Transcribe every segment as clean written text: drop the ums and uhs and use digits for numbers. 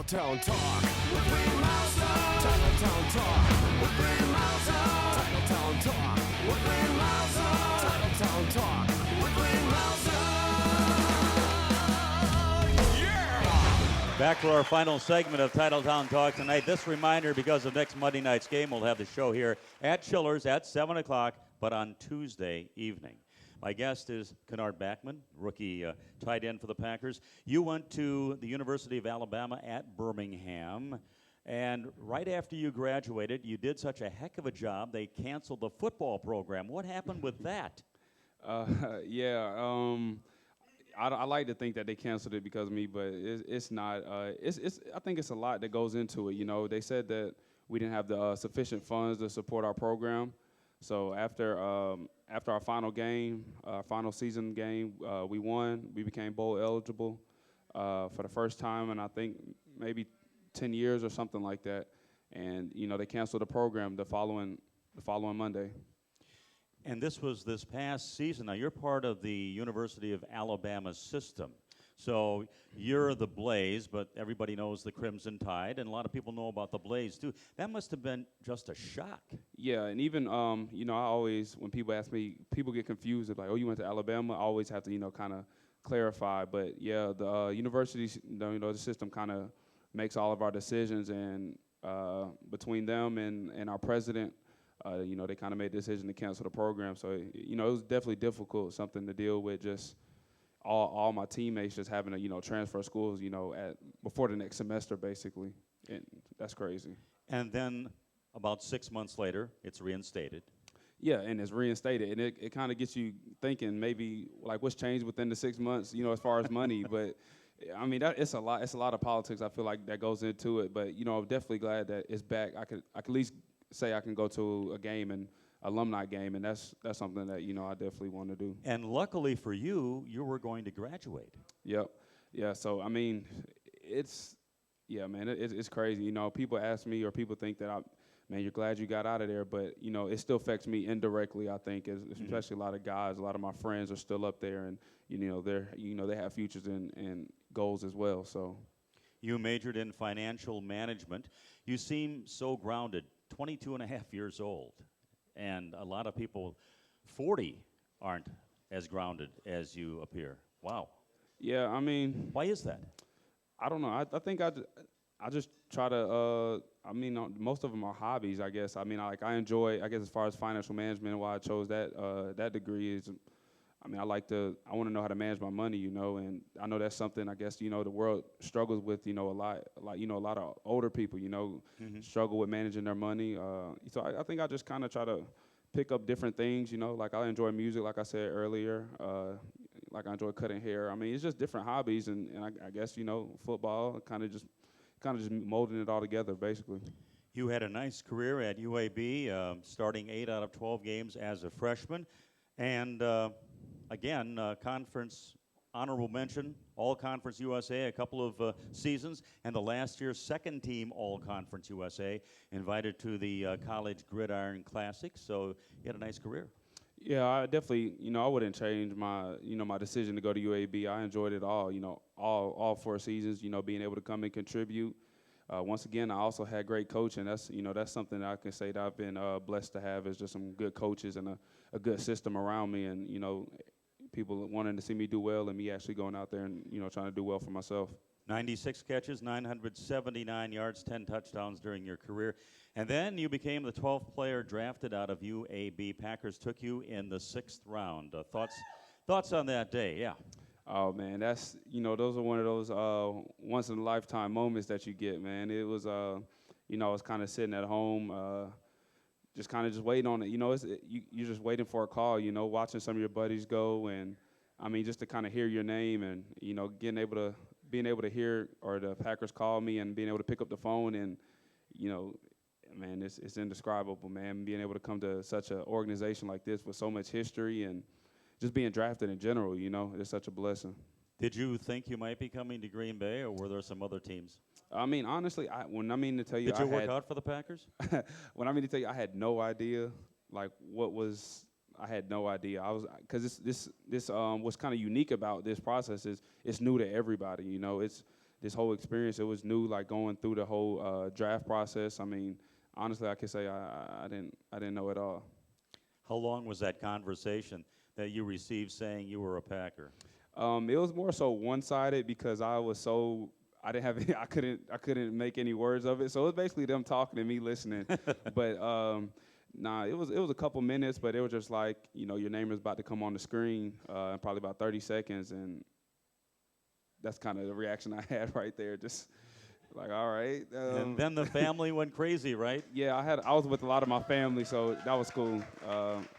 Titletown Talk with Wayne Mouser. Titletown Talk with Wayne Mouser. Titletown Talk with Wayne Mouser. Titletown Talk with Wayne Mouser. Yeah! Back for our final segment of Titletown Talk tonight. This reminder, because of next Monday night's game, we'll have the show here at Chiller's at 7 o'clock, but on Tuesday evening. My guest is Kennard Backman, rookie tight end for the Packers. You went to the University of Alabama at Birmingham, and right after you graduated, you did such a heck of a job, they canceled the football program. What happened with that? I like to think that they canceled it because of me, but it's not. I think it's a lot that goes into it. You know, they said that we didn't have the sufficient funds to support our program. So after our final game, our final season game, we won. We became bowl eligible for the first time in I think maybe 10 years or something like that. And you know, they canceled the program the following Monday. And this was this past season. Now, you're part of the University of Alabama system. So you're the Blaze, but everybody knows the Crimson Tide, and a lot of people know about the Blaze, too. That must have been just a shock. Yeah, and even, you know, I always, when people ask me, people get confused. They're like, oh, you went to Alabama? I always have to, you know, kind of clarify. But, yeah, the university, you know, the system kind of makes all of our decisions. And between them and our president, you know, they kind of made the decision to cancel the program. So, you know, it was definitely difficult, something to deal with, just all my teammates just having to, you know, transfer schools, you know, before the next semester, basically. And that's crazy. And then about 6 months later, it's reinstated. Yeah, and it's reinstated. And it kind of gets you thinking maybe, like, what's changed within the 6 months, you know, as far as money. But, I mean, it's a lot of politics, I feel like, that goes into it. But, you know, I'm definitely glad that it's back. I could at least say I can go to a game and alumni game, and that's something that, you know, I definitely want to do. And luckily for you, you were going to graduate. Yep. Yeah, so, I mean, it's crazy. You know, people ask me or people think that, man, you're glad you got out of there, but, you know, it still affects me indirectly, I think, especially a lot of guys, a lot of my friends are still up there, and, you know, they have futures and goals as well, so. You majored in financial management. You seem so grounded, 22 and a half years old. And a lot of people, 40, aren't as grounded as you appear. Wow. Yeah, I mean. Why is that? I don't know. I think I just try to, most of them are hobbies, I guess. I mean, I enjoy, I guess, as far as financial management and why I chose that degree is, I mean, I want to know how to manage my money, you know, and I know that's something, I guess, you know, the world struggles with, you know, a lot of older people, you know, struggle with managing their money. So I think I just kind of try to pick up different things, you know, like I enjoy music, like I said earlier, like I enjoy cutting hair. I mean, it's just different hobbies, and I guess, you know, football, kind of just molding it all together, basically. You had a nice career at UAB, starting 8 out of 12 games as a freshman, and again, conference honorable mention, All-Conference USA, a couple of seasons, and the last year's second-team All-Conference USA, invited to the College Gridiron Classic. So you had a nice career. Yeah, I definitely, you know, I wouldn't change my decision to go to UAB. I enjoyed it all, you know, all 4 seasons, you know, being able to come and contribute. Once again, I also had great coaching. That's something that I can say that I've been blessed to have, is just some good coaches and a good system around me, and, you know, people wanting to see me do well and me actually going out there and, you know, trying to do well for myself. 96 catches, 979 yards, 10 touchdowns during your career. And then you became the 12th player drafted out of UAB. Packers took you in the 6th round. Thoughts on that day? Yeah. Oh, man, that's, you know, those are one of those once-in-a-lifetime moments that you get, man. It was, you know, I was kind of sitting at home, just waiting on it. You know, you're just waiting for a call, you know, watching some of your buddies go, and, I mean, just to kind of hear your name and, you know, being able to hear, or the Packers call me and being able to pick up the phone, and, you know, man, it's indescribable, man, being able to come to such an organization like this with so much history and just being drafted in general, you know, it's such a blessing. Did you think you might be coming to Green Bay, or were there some other teams? I mean, honestly, Did you work out for the Packers? I had no idea, like, I had no idea. Because this what's kind of unique about this process is it's new to everybody, you know. It's this whole experience, it was new, like going through the whole draft process. I mean, honestly, I can say I didn't know it all. How long was that conversation that you received saying you were a Packer? It was more so one-sided because I didn't have any, I couldn't make any words of it. So it was basically them talking and me listening. But nah, it was a couple minutes, but it was just like, you know, your name is about to come on the screen in probably about 30 seconds, and that's kind of the reaction I had right there. Just like, all right. And then the family went crazy, right? Yeah, I was with a lot of my family, so that was cool.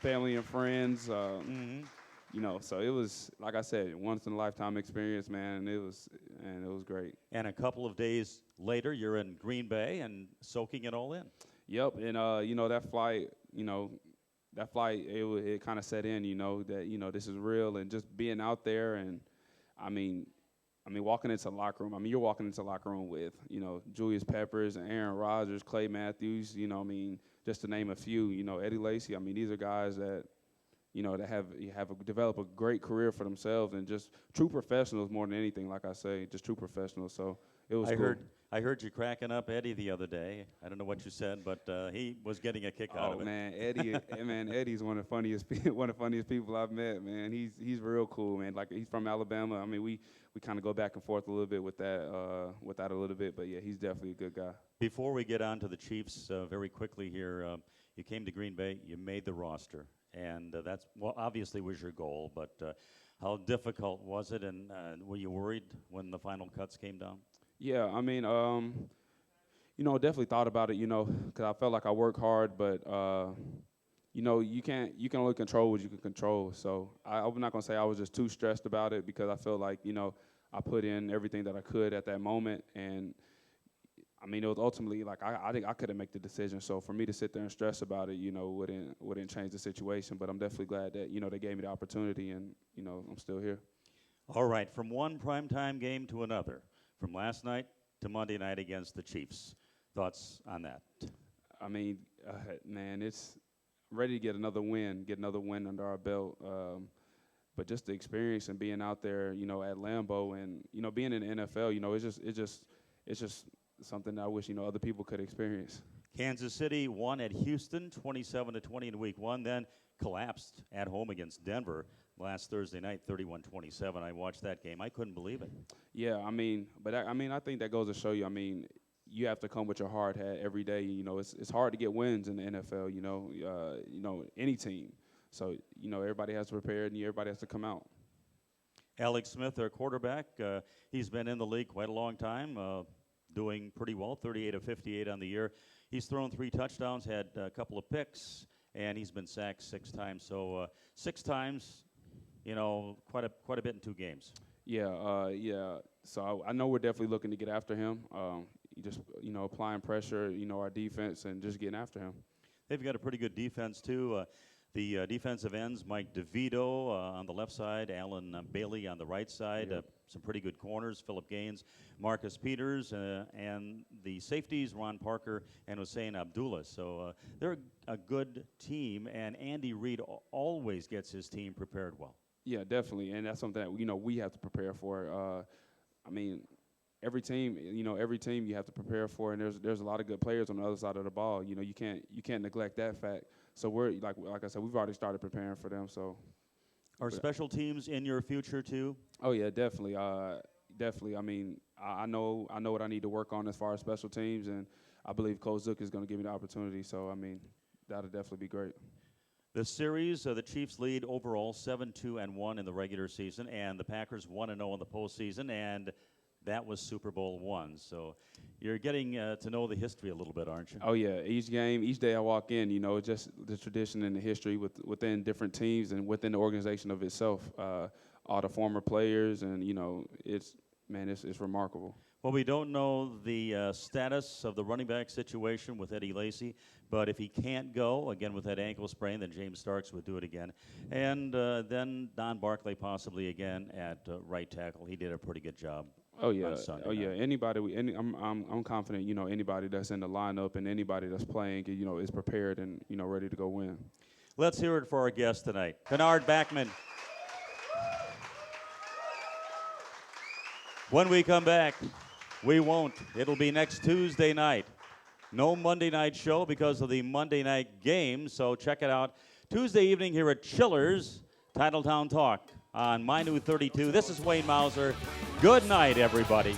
Family and friends. You know, so it was, like I said, once in a lifetime experience, man, and it was great. And a couple of days later, you're in Green Bay and soaking it all in. Yep, and you know, that flight, it kind of set in, you know, that, you know, this is real, and just being out there, and I mean, walking into the locker room. I mean, you're walking into the locker room with, you know, Julius Peppers and Aaron Rodgers, Clay Matthews, you know, I mean, just to name a few, you know, Eddie Lacy. I mean, these are guys that, you know, that have developed a great career for themselves, and just true professionals more than anything. Like I say, just true professionals. So it was cool. I heard you cracking up Eddie the other day. I don't know what you said, but he was getting a kick out of it. Oh man, Eddie, Eddie's one of the funniest people I've met. Man, he's real cool, man. Like, he's from Alabama. I mean, we kind of go back and forth a little bit with that a little bit, but yeah, he's definitely a good guy. Before we get on to the Chiefs, very quickly here, you came to Green Bay, you made the roster, and that's, well, obviously was your goal, but how difficult was it, and were you worried when the final cuts came down? Yeah, I mean, you know, definitely thought about it, you know, because I felt like I worked hard, but you know, you can only control what you can control. So I'm not gonna say I was just too stressed about it, because I felt like, you know, I put in everything that I could at that moment, and I mean, it was ultimately like I think I couldn't make the decision. So for me to sit there and stress about it, you know, wouldn't change the situation. But I'm definitely glad that, you know, they gave me the opportunity, and, you know, I'm still here. All right, from one primetime game to another, from last night to Monday night against the Chiefs. Thoughts on that? I mean, man, it's ready to get another win under our belt. But just the experience and being out there, you know, at Lambeau, and, you know, being in the NFL, you know, it's just something that I wish, you know, other people could experience. Kansas City won at Houston 27-20 in week one, then collapsed at home against Denver last Thursday night, 31-27. I watched that game. I couldn't believe it. Yeah, I mean, but I think that goes to show you, I mean, you have to come with your hard hat every day. You know, it's hard to get wins in the NFL, you know, any team. So, you know, everybody has to prepare, and everybody has to come out. Alex Smith, our quarterback, he's been in the league quite a long time, doing pretty well, 38 of 58 on the year. He's thrown 3 touchdowns, had a couple of picks, and he's been sacked 6 times. So 6 times, you know, quite a bit in 2 games. Yeah, yeah. So I know we're definitely looking to get after him. Just, you know, applying pressure, you know, our defense, and just getting after him. They've got a pretty good defense, too. The defensive ends, Mike DeVito on the left side, Alan Bailey on the right side, Yep. some pretty good corners, Philip Gaines, Marcus Peters, and the safeties, Ron Parker and Hussein Abdullah. So they're a good team, and Andy Reid always gets his team prepared well. Yeah, definitely, and that's something that, you know, we have to prepare for. I mean, every team you have to prepare for, and there's a lot of good players on the other side of the ball. You know, you can't neglect that fact. So we're like I said, we've already started preparing for them. So, are special teams in your future too? Oh yeah, definitely, definitely. I mean, I know what I need to work on as far as special teams, and I believe Coach Zook is going to give me the opportunity. So I mean, that'll definitely be great. The series, the Chiefs lead overall 7-2-1 in the regular season, and the Packers 1-0 in the postseason, and that was Super Bowl I. So you're getting to know the history a little bit, aren't you? Oh yeah, each game, each day I walk in, you know, just the tradition and the history within different teams and within the organization of itself. All the former players, and, you know, it's remarkable. Well, we don't know the status of the running back situation with Eddie Lacy, but if he can't go, again with that ankle sprain, then James Starks would do it again. And then Don Barclay possibly again at right tackle. He did a pretty good job. Oh yeah, on Sunday yeah. night. I'm confident. You know, anybody that's in the lineup and anybody that's playing, you know, is prepared and, you know, ready to go win. Let's hear it for our guest tonight, Kennard Backman. When we come back, We won't. It'll be next Tuesday night. No Monday night show because of the Monday night game, so check it out Tuesday evening here at Chillers, Titletown Talk on My New 32. This is Wayne Mauser. Good night, everybody.